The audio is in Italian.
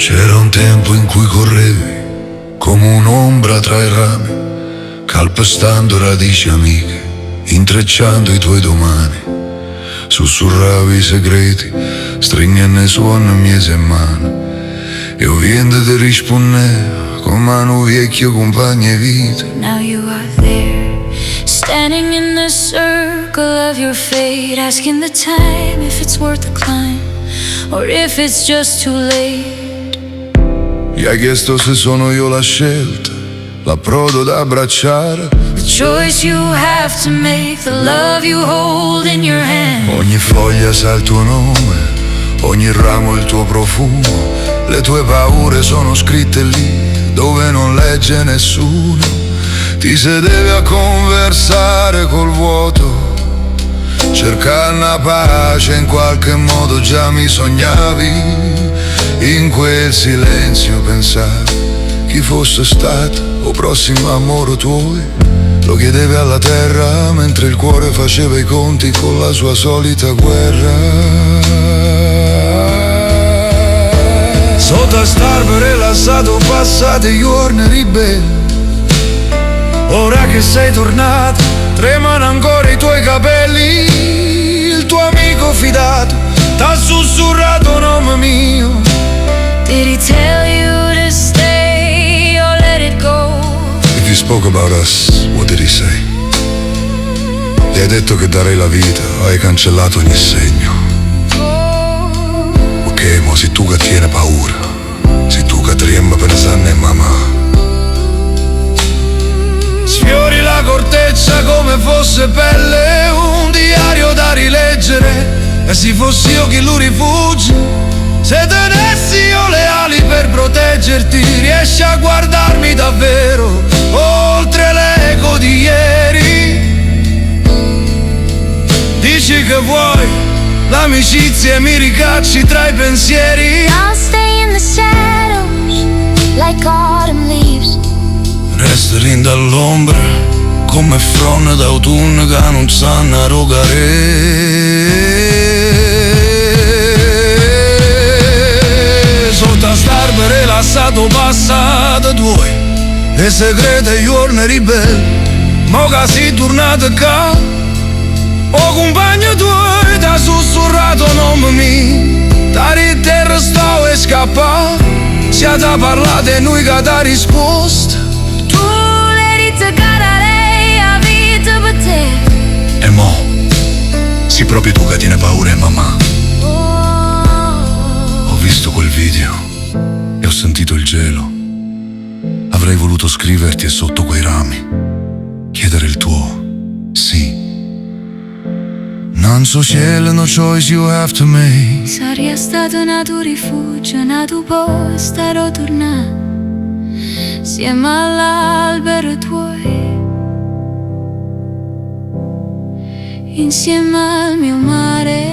C'era un tempo in cui correvi come un'ombra tra i rami, calpestando radici amiche, intrecciando i tuoi domani. Sussurravi i segreti, stringendo suono miese e mani. E ovviamente ti rispondeva con mano vecchio compagno vita. Now you are there, standing in the circle of your fate, asking the time if it's worth the climb or if it's just too late. Gli hai chiesto se sono io la scelta, l'approdo da abbracciare, The choice you have to make, the love you hold in your hand. ogni foglia sa il tuo nome, ogni ramo il tuo profumo. Le tue paure sono scritte lì dove non legge nessuno. Ti sedevi a conversare col vuoto, cercare una pace, in qualche modo già mi sognavi. In quel silenzio pensavi chi fosse stato o prossimo amore tuoi. Lo chiedevi alla terra mentre il cuore faceva i conti con la sua solita guerra. Sotto a starvo rilassato passate i giorni ribelli. Ora che sei tornato tremano ancora i tuoi capelli. Il tuo amico fidato t'ha sussurrato nome mio. Did he tell you to stay or let it go? If you spoke about us, what did he say? Gli hai detto che darei la vita, hai cancellato ogni segno. Ok, mo si tu che tiene paura, si tu che trema pensando a mamma. Sfiori la corteccia come fosse pelle, un diario da rileggere. E se fossi io chi lo rifugge, se tenessi io le ali per proteggerti, riesci a guardarmi davvero oltre l'eco di ieri. Dici che vuoi l'amicizia e mi ricacci tra i pensieri. I'll stay in the shadows like autumn leaves. Resti dall'ombra come fronde d'autunno che non sanno arrogare. Sotto a starve rilassato passato tuoi e segrete giorni ribelli. Mo che sei tornato qua, o compagno tuoi t'ha sussurrato nome mio. Da terra sto e scappa, siate parlate e noi che t'ha risposto. Tu l'hai toccata lei a vita per te. E mo, sei proprio tu che tiene paura, mamma. Ho visto quel video e ho sentito il gelo. Avrei voluto scriverti e sotto quei rami chiedere il tuo sì. Non so cielo, no choice you have to make. Sarebbe stato un tuo rifugio, un tuo posto a tornare, insieme all'albero tuoi, insieme al mio mare.